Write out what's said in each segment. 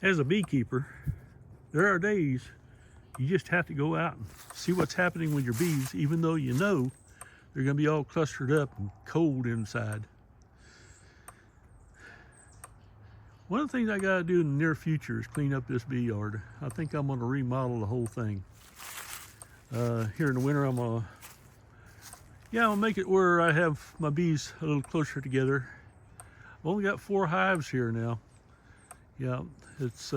As a beekeeper, there are days you just have to go out and see what's happening with your bees, even though you know they're going to be all clustered up and cold inside. One of the things I got to do in the near future is clean up this bee yard. I think I'm going to remodel the whole thing. Here in the winter, I'll make it where I have my bees a little closer together. I've only got 4 hives here now. Yeah, it's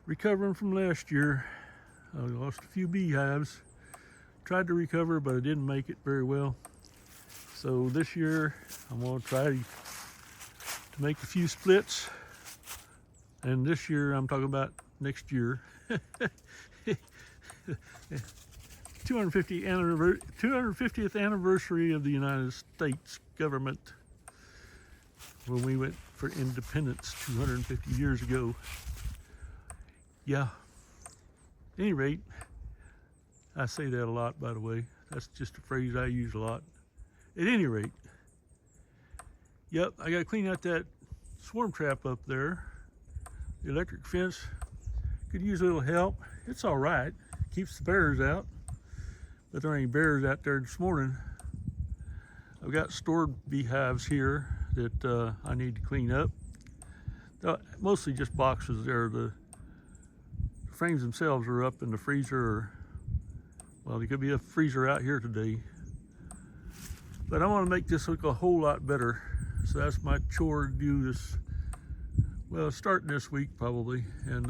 recovering from last year. I lost a few beehives. Tried to recover, but I didn't make it very well. So this year, I'm going to try to make a few splits. And this year, I'm talking about next year. 250th anniversary of the United States government, when we went for independence 250 years ago. Yeah, at any rate, I say that a lot, by the way. That's just a phrase I use a lot. At any rate, yep, I gotta clean out that swarm trap up there. The electric fence could use a little help. It's all right, keeps the bears out, but there ain't bears out there this morning. I've got stored beehives here that I need to clean up. Mostly just boxes there. The frames themselves are up in the freezer. Well, there could be a freezer out here today. But I want to make this look a whole lot better. So that's my chore to do this, well, starting this week probably, and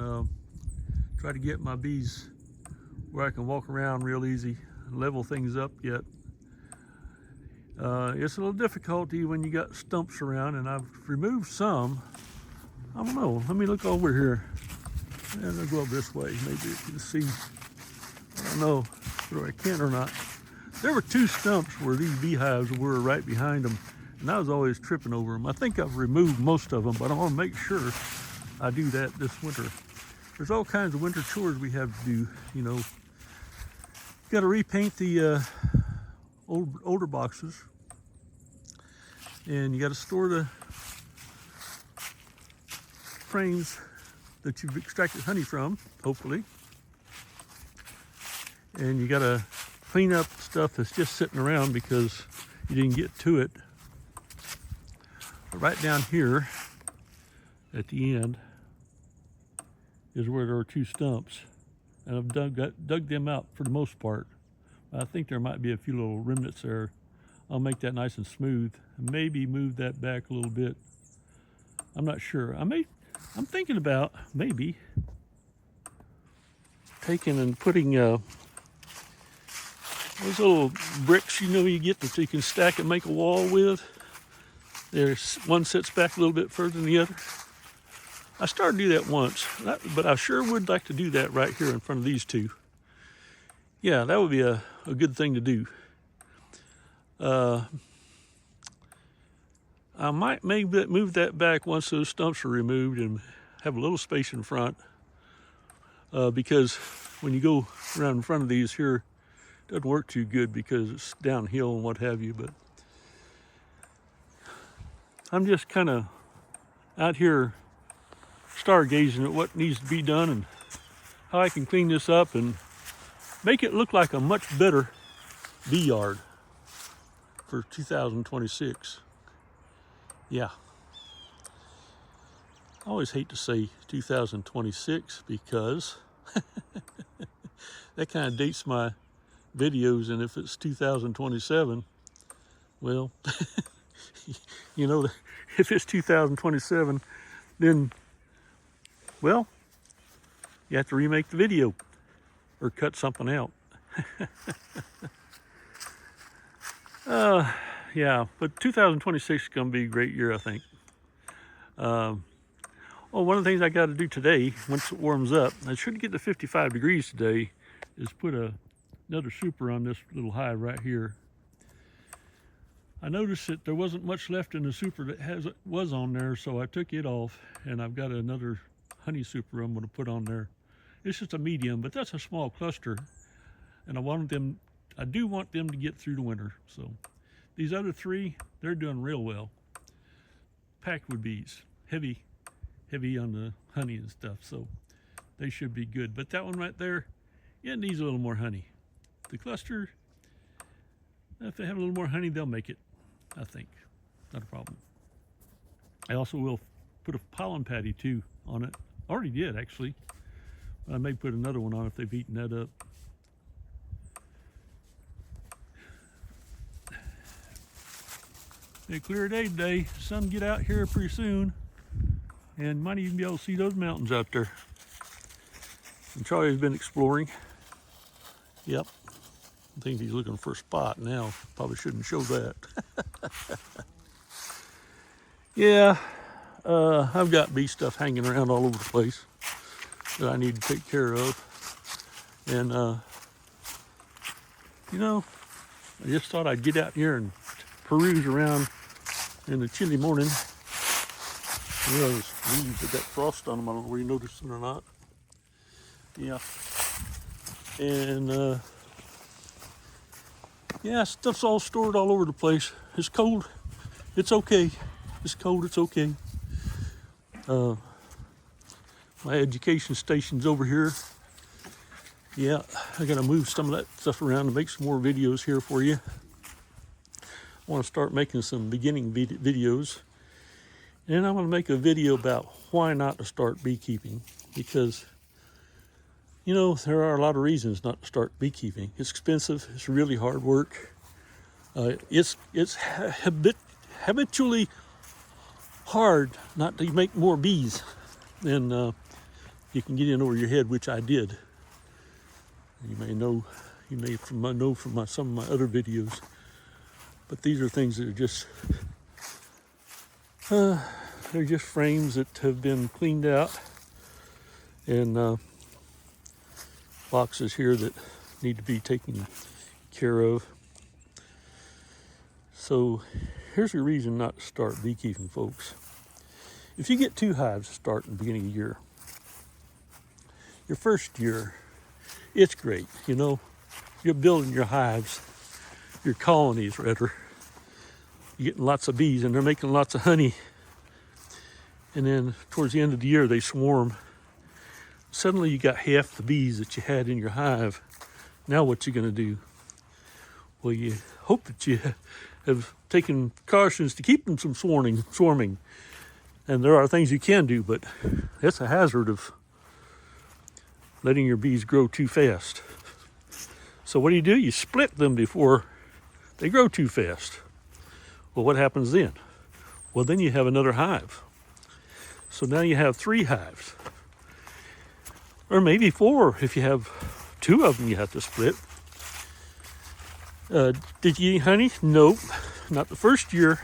try to get my bees where I can walk around real easy and level things up yet. It's a little difficulty when you got stumps around, and I've removed some. I don't know, let me look over here. And I'll go up this way, maybe you can see. I don't know whether I can or not. There were 2 stumps where these beehives were right behind them, and I was always tripping over them. I think I've removed most of them, but I want to make sure I do that this winter. There's all kinds of winter chores we have to do, you know. Got to repaint the older boxes, and you got to store the frames that you've extracted honey from, hopefully. And you got to clean up stuff that's just sitting around because you didn't get to it. But right down here at the end is where there are 2 stumps, and I've dug them out for the most part. I think there might be a few little remnants there. I'll make that nice and smooth, and maybe move that back a little bit. I'm not sure. I'm thinking about maybe taking and putting those little bricks, you know, you get that you can stack and make a wall with. There's one sits back a little bit further than the other. I started to do that once, but I sure would like to do that right here in front of these 2. Yeah, that would be a good thing to do. I might maybe move that back once those stumps are removed and have a little space in front, because when you go around in front of these here, it doesn't work too good because it's downhill and what have you. But I'm just kind of out here stargazing at what needs to be done and how I can clean this up and make it look like a much better bee yard for 2026. Yeah. I always hate to say 2026 because that kind of dates my videos, and if it's 2027, well, you know, if it's 2027, then, well, you have to remake the video or cut something out. Yeah, but 2026 is going to be a great year, I think. One of the things I got to do today, once it warms up, I should get to 55 degrees today, is put another super on this little hive right here. I noticed that there wasn't much left in the super that was on there, so I took it off, and I've got another honey super I'm going to put on there. It's just a medium, but that's a small cluster, and I do want them to get through the winter. So these other 3, they're doing real well. Packed with bees, heavy heavy on the honey and stuff, so they should be good. But that one right there, yeah, it needs a little more honey. The cluster, if they have a little more honey, they'll make it, I think. Not a problem. I also will put a pollen patty too on it. Already did, actually. I may put another one on if they've eaten that up. A clear day today. Sun get out here pretty soon, and might even be able to see those mountains out there. And Charlie's been exploring. Yep, I think he's looking for a spot now. Probably shouldn't show that. Yeah, I've got bee stuff hanging around all over the place that I need to take care of. And you know, I just thought I'd get out here and peruse around in the chilly morning. You know, those leaves that got frost on them. I don't know whether you noticed it or not. Yeah. And yeah, stuff's all stored all over the place. It's cold. It's okay. It's cold. It's okay. My education station's over here. Yeah, I gotta move some of that stuff around to make some more videos here for you. I want to start making some beginning videos, and I'm going to make a video about why not to start beekeeping, because you know there are a lot of reasons not to start beekeeping. It's expensive. It's really hard work. It's habitually hard not to make more bees than you can get in over your head, which I did. You may know from some of my other videos. But these are things that are just, they're just frames that have been cleaned out, and boxes here that need to be taken care of. So here's your reason not to start beekeeping, folks. If you get 2 hives to start in the beginning of the year, your first year, it's great, you know. You're building your hives, your colonies rather. You're getting lots of bees and they're making lots of honey. And then towards the end of the year they swarm. Suddenly you got half the bees that you had in your hive. Now what you gonna do? Well, you hope that you have taken precautions to keep them from swarming. And there are things you can do, but that's a hazard of letting your bees grow too fast. So what do? You split them before they grow too fast. Well, what happens then? Well, then you have another hive. So now you have 3 hives. Or maybe 4 if you have 2 of them you have to split. Did you eat honey? Nope, not the first year.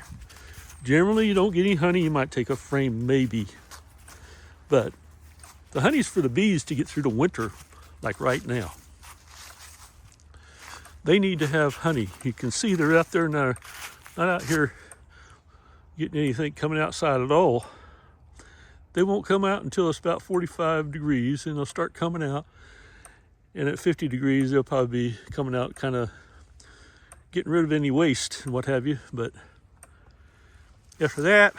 Generally, you don't get any honey. You might take a frame, maybe. But the honey's for the bees to get through the winter, like right now. They need to have honey. You can see they're out there now, not out here getting anything coming outside at all. They won't come out until it's about 45 degrees, and they'll start coming out. And at 50 degrees, they'll probably be coming out kind of getting rid of any waste and what have you. But after that,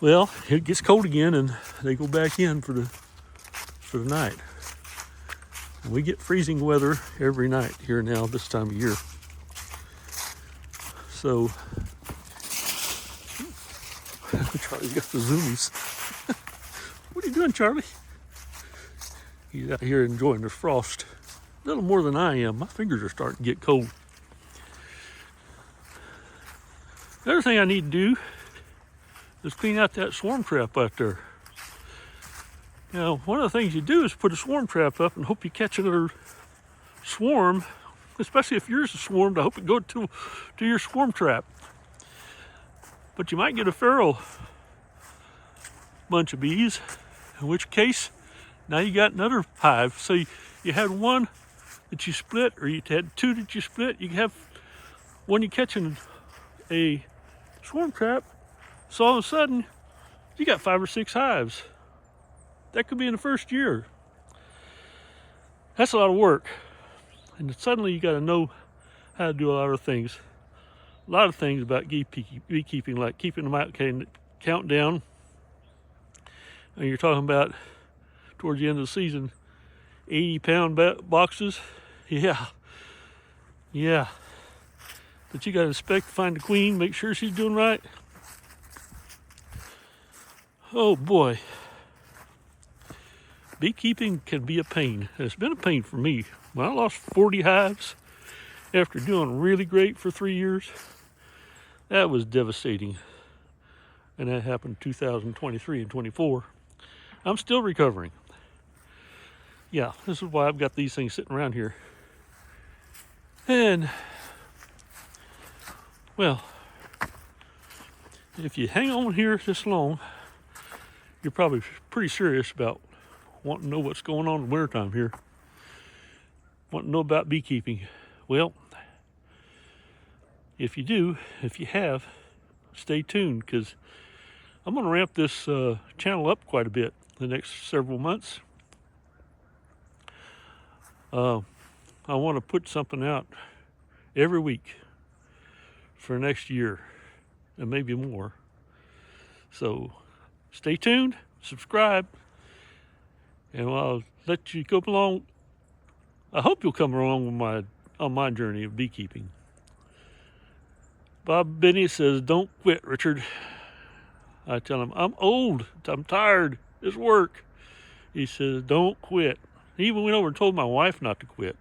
well, it gets cold again and they go back in for the night. And we get freezing weather every night here now this time of year. So Charlie's got the zoomies. What are you doing, Charlie? He's out here enjoying the frost. A little more than I am. My fingers are starting to get cold. The other thing I need to do is clean out that swarm trap out there. You know, one of the things you do is put a swarm trap up and hope you catch another swarm, especially if yours is swarmed. I hope it goes to your swarm trap. But you might get a feral bunch of bees, in which case now you got another hive. So you had 1 that you split, or you had 2 that you split. You have one you catch in a swarm trap. So all of a sudden you got 5 or 6 hives. That could be in the first year. That's a lot of work. And suddenly you got to know how to do a lot of things. A lot of things about beekeeping, like keeping them out, counting down And you're talking about towards the end of the season, 80-pound boxes. Yeah. But you got to inspect, find the queen, make sure she's doing right. Oh boy. Beekeeping can be a pain. It's been a pain for me. When I lost 40 hives after doing really great for 3 years, that was devastating. And that happened 2023 and 24. I'm still recovering. Yeah, this is why I've got these things sitting around here. And, well, if you hang on here this long, you're probably pretty serious about wanting to know what's going on in the wintertime here. Want to know about beekeeping. Well, if you do, if you have, stay tuned, because I'm going to ramp this channel up quite a bit the next several months. I want to put something out every week for next year and maybe more. So stay tuned, subscribe, and I'll let you go along. I hope you'll come along with on my journey of beekeeping. Bob Benny says, "Don't quit, Richard." I tell him, "I'm old, I'm tired, it's work." He says, "Don't quit." He even went over and told my wife not to quit.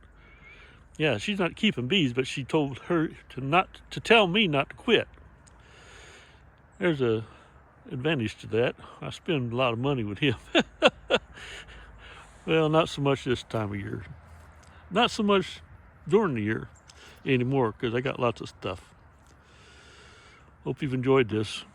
Yeah, she's not keeping bees, but she told her to tell me not to quit. There's a advantage to that. I spend a lot of money with him. Well, not so much this time of year. Not so much during the year anymore, because I got lots of stuff. Hope you've enjoyed this.